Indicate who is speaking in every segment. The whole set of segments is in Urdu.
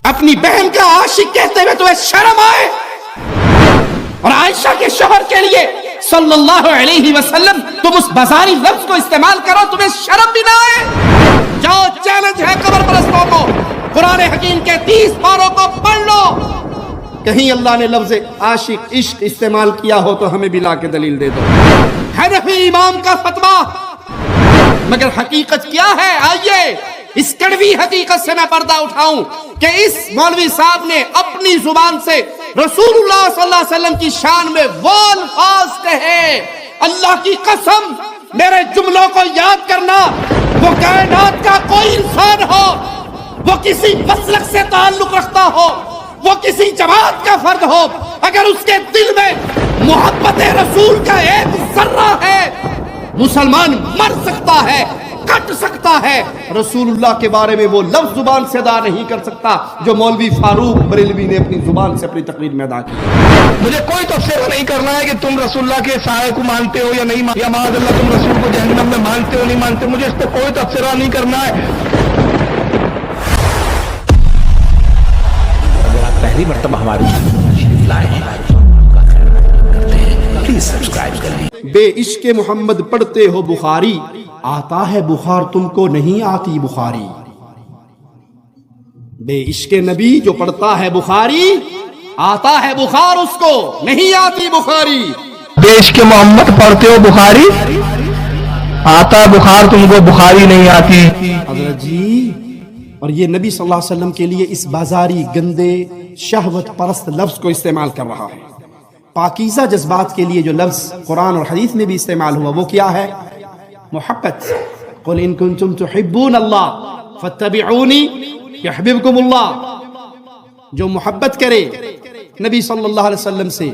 Speaker 1: اپنی بہن کا عاشق کہتے ہوئے تمہیں شرم آئے؟ اور عائشہ کے شوہر کے لیے صلی اللہ علیہ وسلم تم اس بازاری لفظ کو استعمال کرو، تمہیں شرم بھی نہ آئے؟ جاؤ، چیلنج ہے قبر پرستوں کو، قرآن حکیم کے 30 پاروں کو پڑھ لو، کہیں اللہ نے لفظ عاشق عشق استعمال کیا ہو تو ہمیں بھی لا کے دلیل دے دو۔ حنفی امام کا فتویٰ، مگر حقیقت کیا ہے؟ آئیے اس کڑوی حقیقت سے میں پردہ اٹھاؤں کہ اس مولوی صاحب نے اپنی زبان سے رسول اللہ صلی اللہ علیہ وسلم کی شان میں وہ الفاظ کہے، اللہ کی قسم میرے جملوں کو یاد کرنا، وہ کائنات کا کوئی انسان ہو، وہ کسی مسلک سے تعلق رکھتا ہو، وہ کسی جماعت کا فرد ہو، اگر اس کے دل میں محبت رسول کا ایک ذرہ ہے، مسلمان مر سکتا ہے، کٹ سکتا ہے، رسول اللہ کے بارے میں وہ لفظ زبان سے ادا نہیں کر سکتا جو مولوی فاروق بریلوی نے اپنی زبان سے اپنی تقریر میں ادا کی۔
Speaker 2: مجھے کوئی تبصرہ نہیں کرنا ہے کہ تم رسول اللہ کے سائے کو مانتے ہو یا نہیں مانتے، یا معاذ اللہ تم رسول کو جہنم میں مانتے ہو نہیں مانتے، مجھے اس پہ کوئی تبصرہ نہیں کرنا ہے۔
Speaker 3: اگر آپ پہلی مرتبہ ہماری لائے ہیں پلیز سبسکرائب کر لیجیے۔
Speaker 1: بے عشق محمد پڑھتے ہو بخاری، آتا ہے بخار تم کو نہیں آتی بخاری۔ بے عشق نبی جو پڑھتا ہے بخاری، آتا ہے بخار اس کو نہیں آتی بخاری۔
Speaker 2: دیش کے محمد پڑھتے ہو بخاری، آتا بخار تم کو بخاری نہیں آتی۔
Speaker 1: حضرت جی، اور یہ نبی صلی اللہ علیہ وسلم کے لیے اس بازاری گندے شہوت پرست لفظ کو استعمال کر رہا ہے۔ پاکیزہ جذبات کے لیے جو لفظ قرآن اور حدیث میں بھی استعمال ہوا وہ کیا ہے؟ محبت۔ قل ان کنتم تحبون اللہ فاتبعونی یحببکم اللہ۔ جو محبت کرے نبی صلی اللہ علیہ وسلم سے،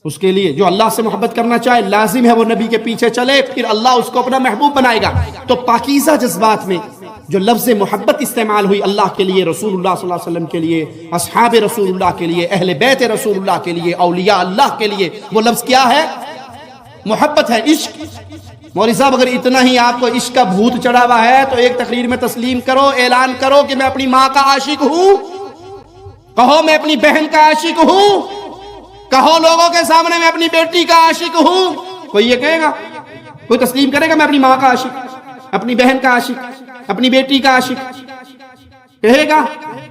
Speaker 1: اس کے لیے جو اللہ سے محبت کرنا چاہے لازم ہے وہ نبی کے پیچھے چلے، پھر اللہ اس کو اپنا محبوب بنائے گا۔ تو پاکیزہ جذبات میں جو لفظ محبت استعمال ہوئی اللہ کے لیے، رسول اللہ صلی اللہ علیہ وسلم کے لیے، اصحاب رسول اللہ کے لیے، اہل بیت رسول اللہ کے لیے، اولیاء اللہ کے لیے، وہ لفظ کیا ہے؟ محبت ہے، عشق۔ مولوی صاحب اگر اتنا ہی آپ کو عشق کا بھوت چڑھا ہوا ہے تو ایک تقریر میں تسلیم کرو، اعلان کرو کہ میں اپنی ماں کا عاشق ہوں، کہو میں اپنی بہن کا عاشق ہوں، کہو لوگوں کے سامنے میں اپنی بیٹی کا عاشق ہوں۔ کوئی یہ کہے گا؟ کوئی تسلیم کرے گا میں اپنی ماں کا عاشق، اپنی بہن کا عاشق، اپنی بیٹی کا عاشق کہے گا؟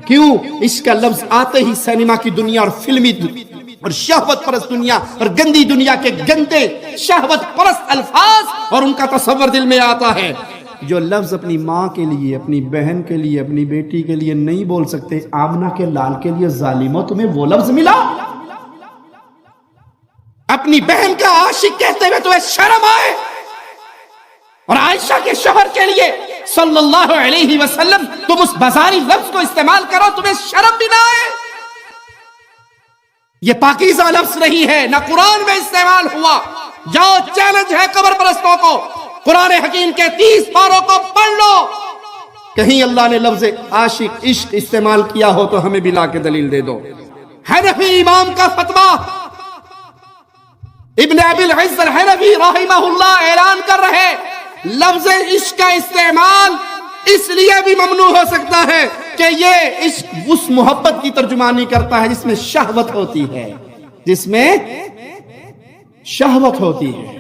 Speaker 1: کیوں؟ عشق کا لفظ آتے ہی سینما کی دنیا اور فلمی اور شہوت پرست دنیا اور گندی دنیا کے گندے شہوت پرست الفاظ اور ان کا تصور دل میں آتا ہے۔ جو لفظ اپنی ماں کے لیے، اپنی بہن کے لیے، اپنی بیٹی کے لیے نہیں بول سکتے، آمنہ کے لال کے لیے ظالموں تمہیں وہ لفظ ملا؟ اپنی بہن کا عاشق کہتے ہوئے تمہیں شرم آئے؟ اور عائشہ کے شوہر کے لیے صلی اللہ علیہ وسلم تم اس بازاری لفظ کو استعمال کرو، تمہیں شرم بھی نہ آئے؟ یہ پاکیزہ لفظ نہیں ہے، نہ قرآن میں استعمال ہوا۔ جاؤ، چیلنج ہے قبر پرستوں کو، قرآن حکیم کے 30 پاروں کو پڑھ لو، کہیں اللہ نے لفظ عاشق عشق استعمال کیا ہو تو ہمیں بھی لا کے دلیل دے دو۔ حنفی امام کا فتویٰ، ابن ابی العز الحنفی رحمہ اللہ اعلان کر رہے لفظ عشق کا استعمال اس لیے بھی ممنوع ہو سکتا ہے کہ یہ عشق اس محبت کی ترجمانی کرتا ہے جس میں شہوت ہوتی ہے، جس میں شہوت ہوتی ہے۔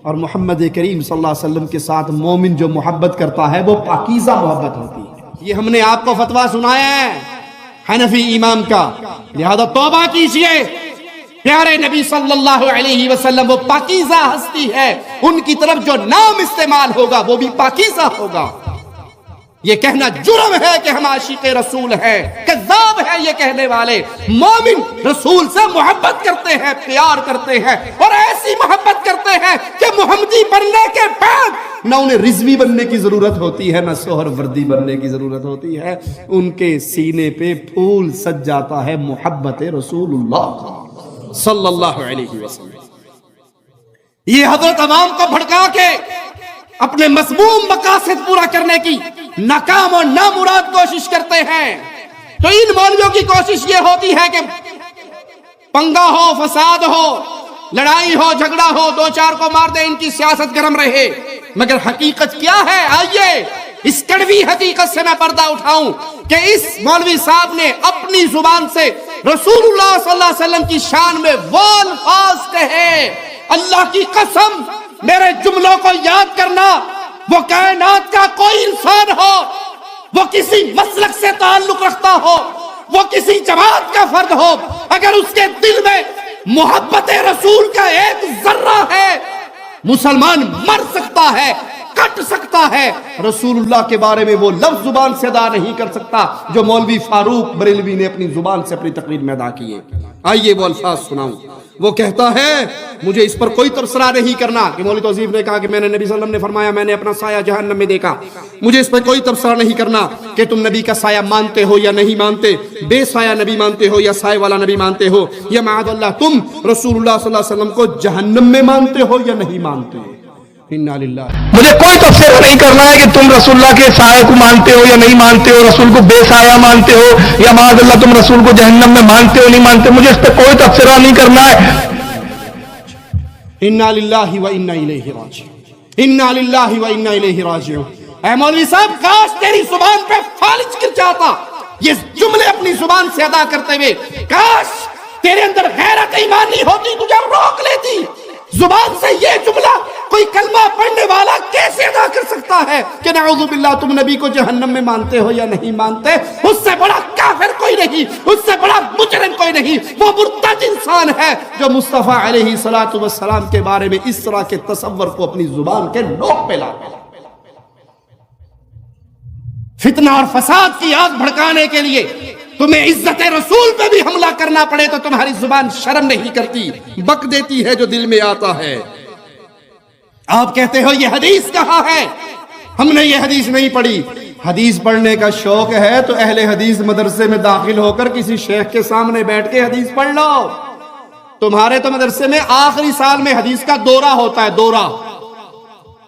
Speaker 1: اور محمد کریم صلی اللہ علیہ وسلم کے ساتھ مومن جو محبت کرتا ہے وہ پاکیزہ محبت ہوتی ہے۔ یہ ہم نے آپ کو فتویٰ سنایا ہے حنفی امام کا، لہذا توبہ کیجئے۔ پیارے نبی صلی اللہ علیہ وسلم وہ پاکیزہ ہستی ہے، ان کی طرف جو نام استعمال ہوگا وہ بھی پاکیزہ ہوگا۔ یہ کہنا جرم ہے کہ ہم عاشق رسول ہیں، کذاب ہے یہ کہنے والے۔ مومن رسول سے محبت کرتے ہیں، پیار کرتے ہیں، اور ایسی محبت کرتے ہیں کہ محمدی بننے کے بعد نہ انہیں رضوی بننے کی ضرورت ہوتی ہے، نہ سہر وردی بننے کی ضرورت ہوتی ہے، ان کے سینے پہ پھول سج جاتا ہے محبت رسول اللہ صلی اللہ علیہ وسلم۔ یہ حضرت عوام کو بھڑکا کے اپنے مذموم مقاصد پورا کرنے کی ناکام اور نامراد کوشش کرتے ہیں، تو ان مولویوں کی کوشش یہ ہوتی ہے کہ پنگا ہو، فساد ہو، لڑائی ہو، جھگڑا ہو، دو چار کو مار دے، ان کی سیاست گرم رہے۔ مگر حقیقت کیا ہے؟ آئیے اس کڑوی حقیقت سے میں پردہ اٹھاؤں کہ اس مولوی صاحب نے اپنی زبان سے رسول اللہ صلی اللہ علیہ وسلم کی شان میں وہ الفاظ کہے. اللہ کی قسم میرے جملوں کو یاد کرنا، وہ کائنات کا کوئی انسان ہو، وہ کسی مسلک سے تعلق رکھتا ہو، وہ کسی جماعت کا فرد ہو، اگر اس کے دل میں محبت رسول کا ایک ذرہ ہے، مسلمان مر سکتا ہے، کٹ سکتا ہے. رسول اللہ کے بارے میں وہ لفظ زبان سے ادا نہیں کر سکتا جو مولوی فاروق بریلوی نے اپنی زبان سے اپنی تقریر میں ادا کیے. آئیے وہ الفاظ سناؤں. وہ کہتا ہے مجھے اس پر کوئی تبصرہ نہیں کرنا کہ مولوی توصیف نے کہا کہ میں نے نبی صلی اللہ علیہ وسلم نے فرمایا میں نے اپنا سایہ جہنم میں دیکھا. مجھے اس پر کوئی تبصرہ نہیں کرنا کہ تم نبی کا سایہ مانتے ہو یا نہیں مانتے، بے سایہ نبی مانتے ہو یا سایہ والا نبی مانتے ہو، یا معاذ اللہ تم رسول اللہ صلی اللہ علیہ وسلم کو جہنم میں مانتے ہو یا نہیں مانتے. انا للہ.
Speaker 2: مجھے کوئی تبصرہ نہیں کرنا ہے کہ تم رسول اللہ کے سایہ کو مانتے ہو یا نہیں مانتے ہو، رسول کو بے سایہ مانتے ہو، یا معاذ اللہ تم رسول کو جہنم میں مانتے ہو نہیں مانتے. مجھے اس پہ کوئی تبصرہ نہیں کرنا ہے.
Speaker 1: انا للہ و انا الیہ راجعون، انا للہ و انا الیہ راجعون. اے مولوی صاحب کاش تیری زبان پہ فالج گر جاتا یہ جملے اپنی زبان سے ادا کرتے ہوئے. کاش تیرے اندر غیرت ایمانی ہوتی، تجھے روک لیتی. زبان سے یہ جملہ کوئی کلمہ پڑھنے والا کیسے ادا کر سکتا ہے کہ نعوذ باللہ تم نبی کو جہنم میں مانتے ہو یا نہیں مانتے. اس سے بڑا کافر کوئی نہیں، اس سے بڑا مجرم کوئی نہیں. وہ مرتد انسان ہے جو مصطفیٰ علیہ الصلوۃ والسلام کے بارے میں اس طرح کے تصور کو اپنی زبان کے نوک پہ لاتا ہے. فتنہ اور فساد کی آگ بھڑکانے کے لیے تمہیں عزت رسول پہ بھی حملہ کرنا پڑے تو تمہاری زبان شرم نہیں کرتی، بک دیتی ہے جو دل میں آتا ہے. آپ کہتے ہو یہ حدیث کہاں ہے، ہم نے یہ حدیث نہیں پڑھی. حدیث پڑھنے کا شوق ہے تو اہل حدیث مدرسے میں داخل ہو کر کسی شیخ کے سامنے بیٹھ کے حدیث پڑھ لو. تمہارے تو مدرسے میں آخری سال میں حدیث کا دورہ ہوتا ہے.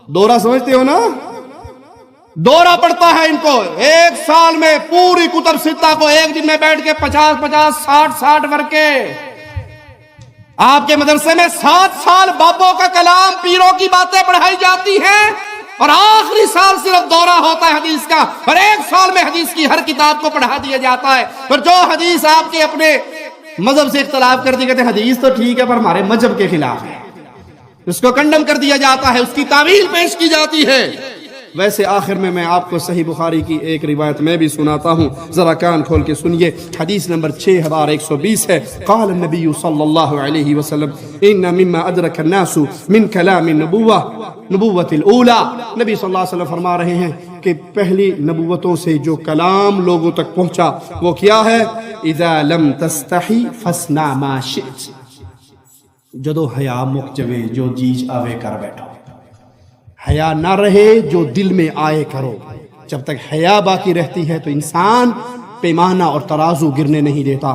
Speaker 1: دورہ سمجھتے ہو نا، دورہ پڑتا ہے ان کو. ایک سال میں پوری کتب ستہ کو ایک دن میں بیٹھ کے 50 60 ورقے. آپ کے مدرسے میں 7 سال بابوں کا کلام پیروں کی باتیں پڑھائی جاتی ہیں اور آخری سال صرف دورہ ہوتا ہے حدیث کا، اور ایک سال میں حدیث کی ہر کتاب کو پڑھا دیا جاتا ہے. اور جو حدیث آپ کے اپنے مذہب سے اختلاف کر دی کہتے ہیں حدیث تو ٹھیک ہے پر ہمارے مذہب کے خلاف ہے، اس کو کنڈم کر دیا جاتا ہے، اس کی تعویل پیش کی جاتی ہے. ویسے آخر میں آپ کو صحیح بخاری کی ایک روایت میں بھی سناتا ہوں، ذرا کان کھول کے سنیے. حدیث نمبر 6120 ہے. قال النبی صلی اللہ علیہ وسلم ان مما ادرک الناس من کلام نبوت الاولی. نبی صلی اللہ علیہ وسلم فرما رہے ہیں کہ پہلی نبوتوں سے جو کلام لوگوں تک پہنچا وہ کیا ہے؟ اذا لم تستحی فاصنع ما شئت. جدو حیا مک جوے جو جیج آوے کر بیٹھو. حیا نہ رہے جو دل میں آئے کرو. جب تک حیا باقی رہتی ہے تو انسان پیمانہ اور ترازو گرنے نہیں دیتا.